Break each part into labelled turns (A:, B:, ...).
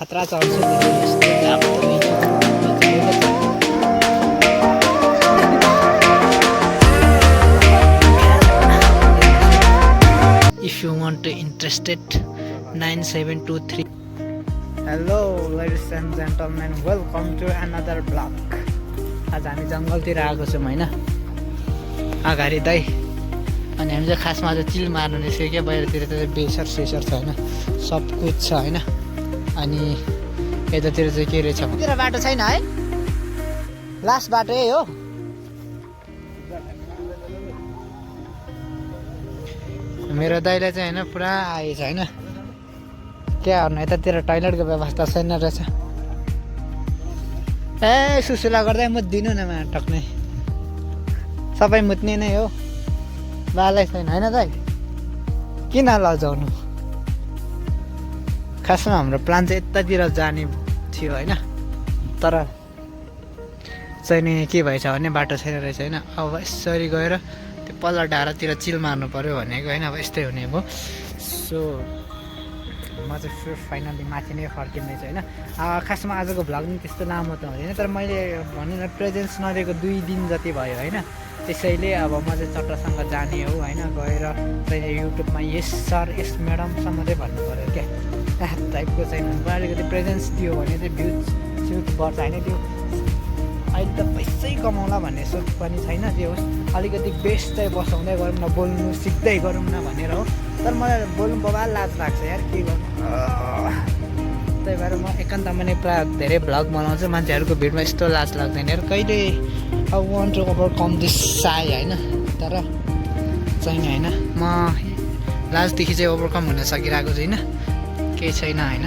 A: खतरा चढ्छ यस्तो जाम If you want to interested 9723 Hello ladies and gentlemen, welcome to another vlog. आज हामी जङ्गलतिर आएको छौँ हैन अगाडि दाइ अनि हामी चाहिँ खासमा आज चिल मार्नु निस्क्यो क्या बाहिरतिर त बेसर सेसर छ हैन सब कुछ छ हैन अनि यतातिर चाहिँ के रहेछतिर बाटो छैन है लास्ट बाटो यही हो मेरो दाइले चाहिँ हैन पुरा आएछ हैन के गर्नु यतातिर टोयलेटको व्यवस्था छैन रहेछ ए सुसुला गर्दै म दिनु न मा टक्ने सबै मुत्ने नै हो बालै छैन हैन दाइ किन लजाउनु खासमा हाम्रो प्लान चाहिँ यतातिर जाने थियो हैन तर चाहिँ नि के भएछ भने बाटो छैन रहेछ हैन अब यसरी गएर त्यो पल्ला डाँडातिर चिल मार्नु पर्यो भनेको हैन अब यस्तै हुने भयो सो म चाहिँ फिर फाइनली माथि नै फर्किँदैछु हैन खासमा आजको भ्लग नि त्यस्तो लामो त हुँदैन तर मैले भनौँ न प्रेजेन्स नदिएको 2 दिन जति भयो हैन त्यसैले अब म चाहिँ चट्टासँग जाने हो हैन गएर चाहिँ युट्युबमा यस सर यस म्याडमसम्म चाहिँ भन्नु पर्यो क्या टाइपको चाहिँ अलिकति प्रेजेन्स दियो भने चाहिँ भ्युज बढ्छ होइन त्यो अहिले त पैसै कमाउला भन्ने सोच पनि छैन त्यो होस् अलिकति बेस्ट चाहिँ बसाउँदै गरौँ न बोल्नु सिक्दै गरौँ न भनेर हो तर मलाई बोल्नु बबाल लाज लाग्छ यार के गर्नु त्यही भएर म एकान्तमा नै प्रायः धेरै भ्लग बनाउँछु मान्छेहरूको भिडमा यस्तो लाज लाग्दैन यार कहिले अब वान्ट टु ओभरकम दिस साई होइन तर चाहिँ होइन म लाजदेखि चाहिँ ओभरकम हुन सकिरहेको छुइनँ केही छैन होइन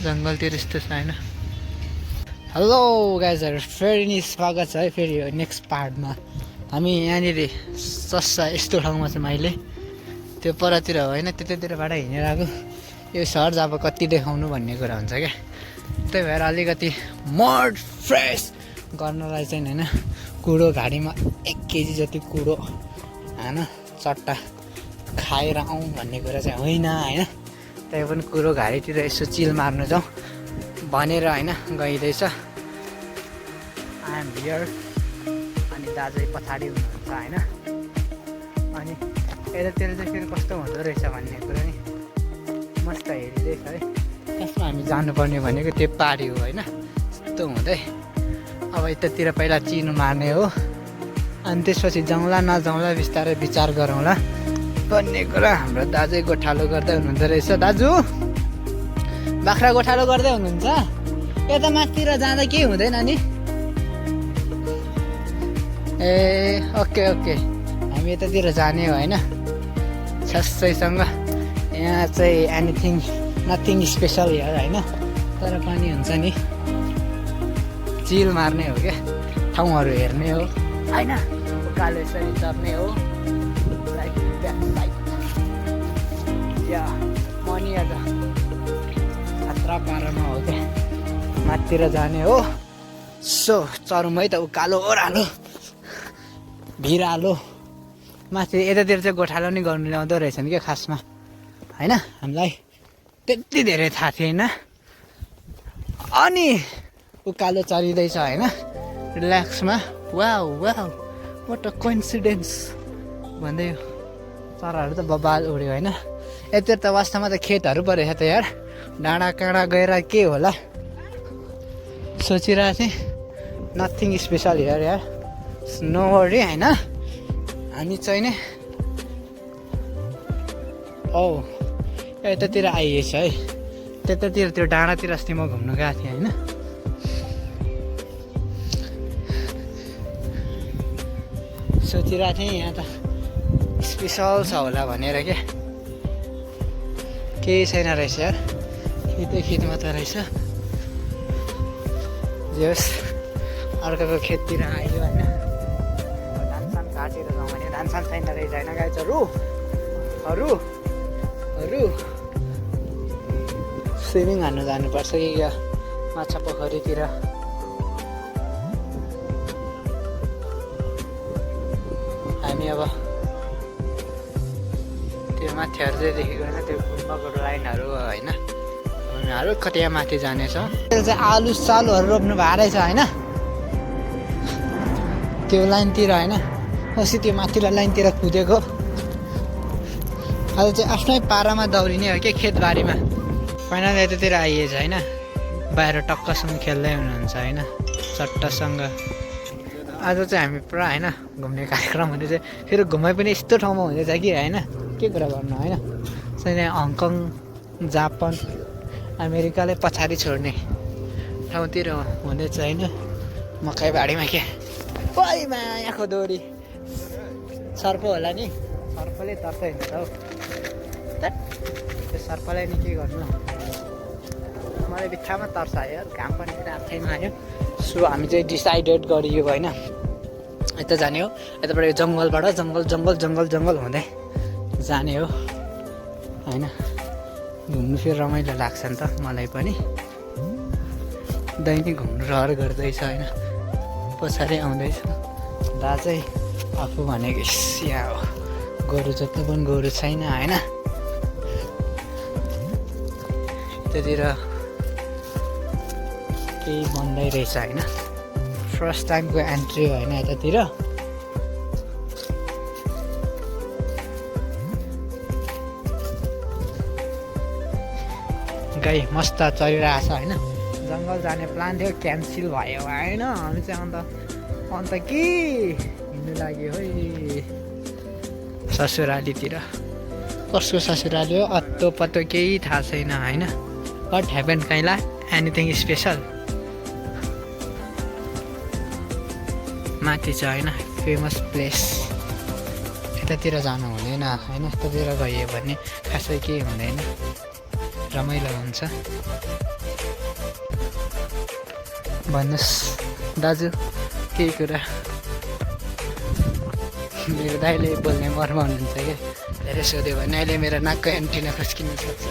A: जङ्गलतिर यस्तो छ होइन हेलो गाइजहरू फेरि नि स्वागत छ है फेरि नेक्स्ट पार्टमा हामी यहाँनिर सस्ता यस्तो ठाउँमा छौँ अहिले त्यो परतिर हो होइन त्यतातिरबाट हिँडेर आएको यो सहर अब कति देखाउनु भन्ने कुरा हुन्छ क्या त्यही भएर अलिकति मड फ्रेस गर्नलाई चाहिँ होइन कुडो घाडीमा 1 केजी जति कुडो होइन चट्टा खाएर आउँ भन्ने कुरा चाहिँ होइन होइन त्यही पनि कुरो घारीतिर यसो चिल मार्नु जाउँ भनेर होइन गइँदैछ आइएम हियर अनि दाजु पछाडि हुनुहुन्छ होइन अनि यतातिर चाहिँ फेरि कस्तो हुँदो रहेछ भन्ने कुरा नि मस्त हेरिँदैछ है त्यसमा हामी जानुपर्ने भनेको त्यो पारी हो होइन यस्तो हुँदै अब यतातिर पहिला चिनो मार्ने हो अनि त्यसपछि जाउँला नजाउँला बिस्तारै विचार गरौँला भन्ने कुरा हाम्रो दाजु गोठालो गर्दै हुनुहुँदो रहेछ दाजु बाख्रा गोठालो गर्दै हुनुहुन्छ यता माथितिर जाँदा केही हुँदैन नि ए ओके ओके हामी यतातिर जाने हो होइन सस्तैसँग यहाँ चाहिँ एनिथिङ नथिङ स्पेसल हियर होइन तर पनि हुन्छ नि चिल मार्ने हो क्या ठाउँहरू हेर्ने हो होइन उकालो यसरी चढ्ने हो या मनी आज खतरा पारामा हो क्या माथितिर जाने हो सो चरौँ है त उकालो ओह्रालो भिरालो माथि यतातिर चाहिँ गोठालो नि गर्नु ल्याउँदो रहेछ नि क्या खासमा होइन हामीलाई त्यति धेरै थाहा थिएन अनि उकालो चढिँदैछ होइन रिल्याक्समा wow wow what a coincidence भन्दै चराहरू त बबाल उड्यो होइन यतिर त वास्तवमा त खेतहरू पो रहेछ त यार डाँडा काँडा गएर के होला सोचिरहेको थिएँ नथिङ स्पेसल हियर यार स्नो वरी होइन हामी चाहिँ नि औ यतातिर आइएछ है त्यतातिर त्यो डाँडातिर अस्ति म घुम्नु गएको थिएँ होइन सोचिरहेको थिएँ यहाँ त स्पेसल छ होला भनेर क्या केही छैन रहेछ यार खेतमा त रहेछ जे होस् अर्काको खेततिर आइयो होइन धानसान काटेर जाउँ भने धानसान छैन रहेछ होइन गाईचहरू स्विमिङ हान्नु जानुपर्छ कि या माछा पोखरीतिर हामी अब त्यो माथिहरू चाहिँ देखेको होइन त्यो गुम्बाको लाइनहरू होइन उनीहरू कति यहाँ माथि जानेछ त्यसले चाहिँ आलु सालुहरू रोप्नु भएको रहेछ होइन त्यो लाइनतिर होइन अस्ति त्यो माथिल्लो लाइनतिर कुदेको आज चाहिँ आफ्नै पारामा दौडिने हो कि खेतबारीमा फाइनल यतातिर आइएछ होइन बाहिर टक्कसँग खेल्दै हुनुहुन्छ होइन चट्टसँग आज चाहिँ हामी पुरा होइन घुम्ने कार्यक्रम हुँदैछ फेरि घुमाइ पनि यस्तो ठाउँमा हुँदैछ कि होइन के कुरा गर्नु होइन चाहिँ हङकङ जापान अमेरिकालाई पछाडि छोड्ने ठाउँतिर हुँदैछ होइन मकै बारीमा के ओइ मायाको दोरी सर्प होला नि सर्पले तर्दै हुन्छ हौ त्यो सर्पलाई नि के गर्नु मलाई बित्थामा तर्छ आयो घाम पनि आफैमा आयो सो हामी चाहिँ डिसाइडेड गरियो होइन यता जाने हो यताबाट जङ्गलबाट जङ्गल हुँदै जाने हो होइन घुम्नु फेरि रमाइलो लाग्छ नि त मलाई पनि दैनिक घुम्नु रहर गर्दैछ होइन पछाडि आउँदैछ दा चाहिँ आफू भनेको स्या हो गोरु जति पनि गोरु छैन होइन त्यतिर केही बन्दै रहेछ होइन फर्स्ट टाइमको एन्ट्री हो होइन यतातिर गाई मस्त चलिरहेको छ होइन जङ्गल जाने प्लान थियो क्यान्सल भयो होइन हामी चाहिँ अन्त के हिँड्नु लाग्यो है ससुरालीतिर कसको ससुराली हो अत्तो पत्तो केही थाहा छैन होइन वाट ह्यापन काइला एनिथिङ स्पेसल माथि छ होइन फेमस प्लेस यतातिर जानु हुँदैन होइन यतातिर गयो भने खासै केही हुँदैन रमाइलो हुन्छ भन्नुहोस् दाजु केही कुरा मेरो दाइले बोल्ने मर्म हुनुहुन्छ क्या धेरै सोध्यो भने अहिले मेरो नाकको एन्टिना खस्किन सक्छ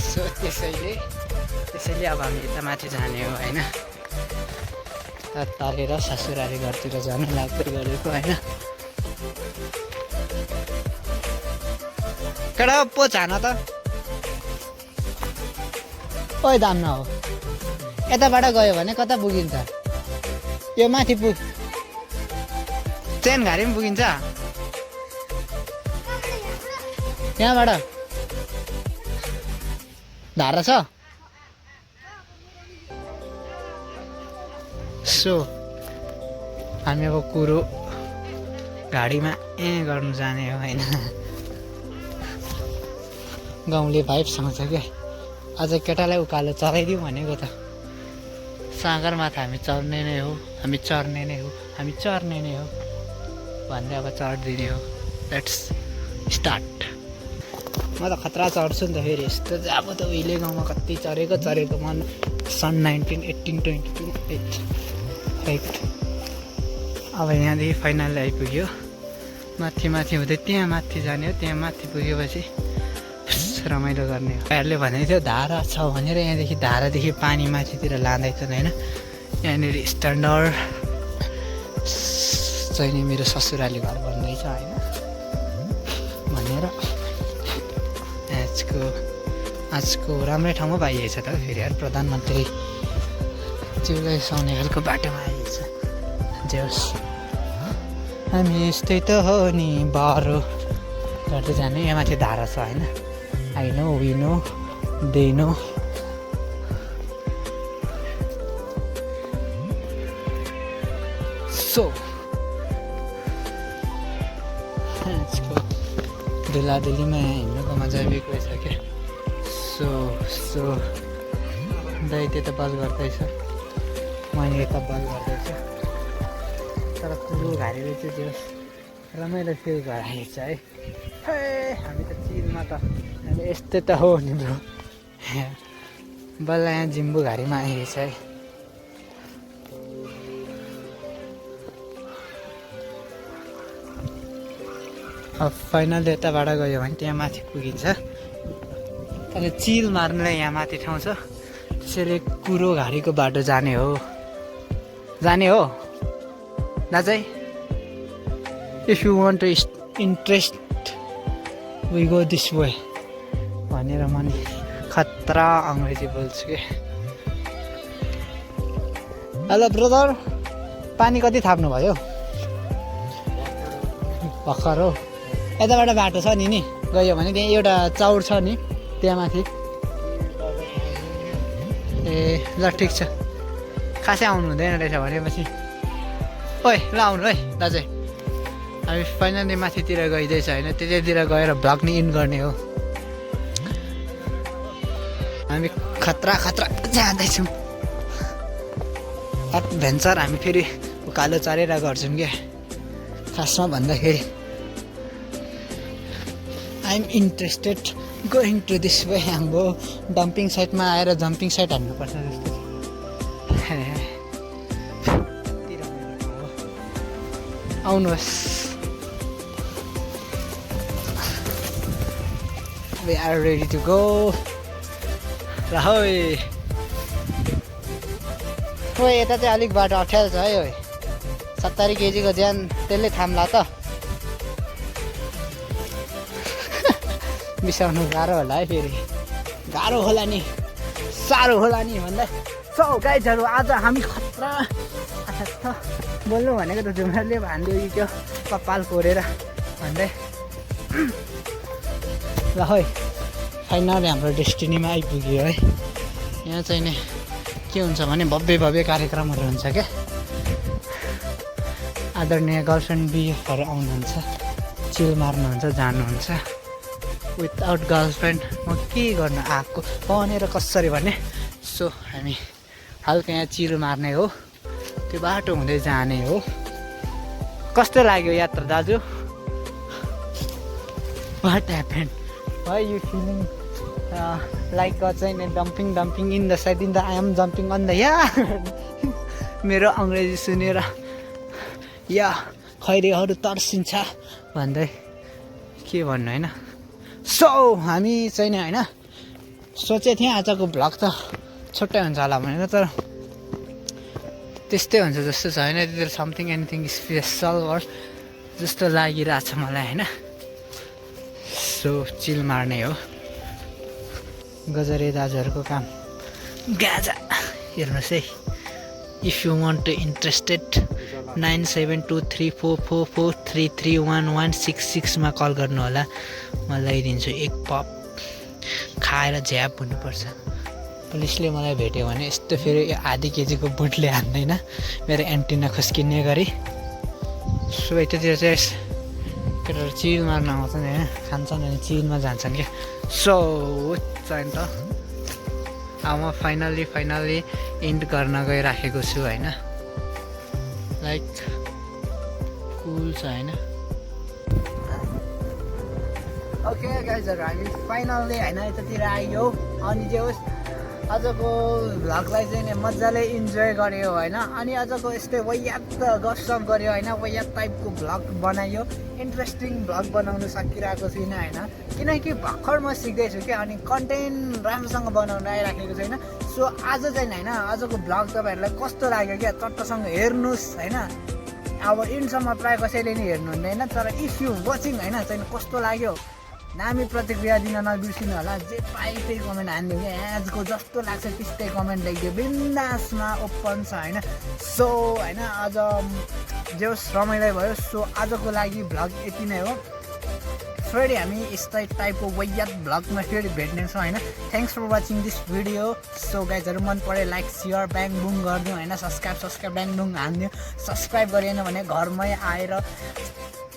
A: सो त्यसैले अब हामी यता माथि जाने हो होइन तारेर ससुराली घरतिर जानु लाग्दै गरेको होइन केटा पो छान त ओइ दाम्न हो यताबाट गयो भने कता पुगिन्छ यो माथि चेन घारी पनि पुगिन्छ यहाँबाट धारा छ सो हामी अब कुरो गाडीमा गर्नु जाने हो होइन गाउँले भाइबसँग छ क्या आज केटालाई उकालो चलाइदिउँ भनेको त सागरमाथा हामी चढ्ने नै हो हामी चढ्ने नै हो भन्दै अब चढिदिने हो लेट्स स्टार्ट म त खतरा चढ्छु नि त फेरि यस्तो चाहिँ अब त उहिले गाउँमा कति चढेको मन सन् 1918 22 राइट अब यहाँदेखि फाइनल आइपुग्यो माथि हुँदै त्यहाँ माथि जाने हो त्यहाँ माथि पुगेपछि रमाइलो गर्ने हो भाइहरूले भनेको थियो धारा छ भनेर यहाँदेखि धारादेखि पानी माथितिर लाँदैछन् होइन यहाँनिर स्ट्यान्डर्ड चाहिँ नि मेरो ससुराली घर बन्दैछ होइन भनेर आजको राम्रै ठाउँमा पाइएछ त फेरि यार प्रधानमन्त्री जिउलाई सुहाउने खालको बाटोमा आइएछ जेहोस् हामी यस्तै त हो नि बारो गर्दै जाने यहाँ माथि धारा छ होइन I know, we know, they know. So, let's go. दुलादुलीमा हिँड्नुको मजा बिग्रेछ क्या सो दाइ त्यता बल गर्दैछ मैले यता बल गर्दैछु तर कुरो घारीले चाहिँ त्यो रमाइलो फिल गराएछ है हामी त चिलमा त अहिले यस्तै त हो नि ब्रो बल्ल यहाँ जिम्बु घारीमा आइरहेछ है अब फाइनल यताबाट गयो भने त्यहाँ माथि पुगिन्छ तर चिल मार्नुलाई यहाँ माथि ठाउँ छ त्यसैले कुरो घारीको बाटो जाने हो दाजु if you want to interest we go this way भनेर म नि खतरा अङ्ग्रेजी बोल्छु कि। हेलो ब्रदर, पानी कति थाप्नु भयो? भर्खर हो। यताबाट बाटो छ नि गयो भने त्यहाँ एउटा चौर छ नि त्यहाँ माथि। ए ल ठिक छ, खासै आउनु हुँदैन रहेछ भनेपछि। ओइ ल आउनु है दाजु, हामी फाइनली माथितिर गइँदैछ होइन। त्यतातिर गएर भ्लग नि इन गर्ने हो। हामी खतरा खतरा जाँदैछौँ एडभेन्चर। हामी फेरि उकालो चढेर गर्छौँ क्या। खासमा भन्दाखेरि I am interested going to this way. हाम्रो डम्पिङ साइटमा आएर जम्पिङ साइट हान्नुपर्छ जस्तो छ। आउनुहोस्, we are ready to go। ओइ यता चाहिँ अलिक बाटो अप्ठ्यारो छ है। ओइ 70 केजीको ज्यान त्यसले थाम्ला त। बिसाउनु गाह्रो होला है, फेरि गाह्रो होला नि, साह्रो होला नि भन्दा। सो गाइजहरू, आज हामी खतरा बोल्नु भनेको त जुमराले हान्दियो कि त्यो कपाल कोरेर भन्दै। ल है फाइनली हाम्रो डेस्टिनीमा आइपुग्यो है। यहाँ चाहिँ नि के हुन्छ भने भव्य भव्य कार्यक्रमहरू हुन्छ क्या। आदरणीय गर्लफ्रेन्ड बिएफहरू आउनुहुन्छ, चिल मार्नुहुन्छ, जानुहुन्छ। विदाउट गर्लफ्रेन्ड म के गर्न आएको भनेर कसरी भने। सो हामी हल्का यहाँ चिल मार्ने हो, त्यो बाटो हुँदै जाने हो। कस्तो लाग्यो यात्रा दाजु? What happened? Why you feeling like चाहिँ नि dumping in the side in the I am jumping on the yeah. मेरो अङ्ग्रेजी सुनेर या खैरेहरू तर्सिन्छ भन्दै के भन्नु होइन। सो हामी चाहिँ नि होइन सोचेको थिएँ आजको भ्लग त छुट्टै हुन्छ होला भनेर, तर त्यस्तै हुन्छ जस्तो छ होइन। त्यतिर समथिङ एनिथिङ स्पेसल वर जस्तो लागिरहेछ मलाई होइन। सो चिल मार्ने हो। गजरे दाजुहरूको काम गाजा। हेर्नुहोस् है, if you want to interested 972344331166 मा कल गर्नु होला। म ल्याइदिन्छु एक पप। खाएर झ्याप हुनुपर्छ। पुलिसले मलाई भेट्यो भने यस्तो फेरि आधी केजीको बुटले हान्दैन, मेरो एन्टिना खुस्किने गरी। सो यतातिर चाहिँ केटाहरू चिल मार्न आउँछन् होइन, खान्छन् अनि चिलमा जान्छन् क्या। सो चाहिँ त अब म फाइनली इन्ड गर्न गइराखेको छु होइन। लाइक कुल छ होइन। ओके गाइजहरू, हामी फाइनल्ली होइन यतातिर आइयो। अनि जे होस् आजको भ्लगलाई चाहिँ नि मजाले इन्जोय गऱ्यो होइन। अनि आजको यस्तै वैयात गफसफ गऱ्यो होइन। वैयात टाइपको भ्लग बनायो। इन्ट्रेस्टिङ भ्लग बनाउनु सकिरहेको छुइनँ होइन, किनकि भर्खर म सिक्दैछु क्या। अनि कन्टेन्ट राम्रोसँग बनाउनु आइराखेको छैन। सो आज चाहिँ होइन आजको भ्लग तपाईँहरूलाई कस्तो लाग्यो क्या, चट्टसँग हेर्नुहोस् होइन। अब इन्डसम्म प्रायः कसैले नि हेर्नु हुँदैन, तर इफ यु वाचिङ होइन चाहिँ कस्तो लाग्यो दामी प्रतिक्रिया दिन नबिर्सिनु होला। जे पाए त्यही कमेन्ट हानिदियो क्या। आजको जस्तो लाग्छ त्यस्तै कमेन्ट लेखिदियो, बिन्दासमा ओपन छ होइन। सो होइन आज जे होस् रमाइलो भयो। सो आजको लागि भ्लग यति नै हो। फेरि हामी यस्तै टाइपको वैयात भ्लगमा फेरि भेट्नेछौँ होइन। Thanks for watching this video. So गाइजहरू मन पऱ्यो लाइक सेयर ब्याङ बुङ गरिदिउँ होइन। सब्सक्राइब ब्याङ बुङ हानिदिउँ। सब्सक्राइब गरेन भने घरमै आएर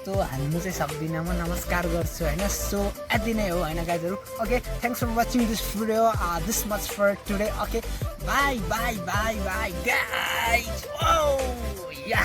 A: तो हान्नु चाहिँ सक्दिनँ, म नमस्कार गर्छु होइन। सो यति नै हो होइन गाइजहरू। Okay thanks for watching this video, this much for today. Okay bye guys. Oh yeah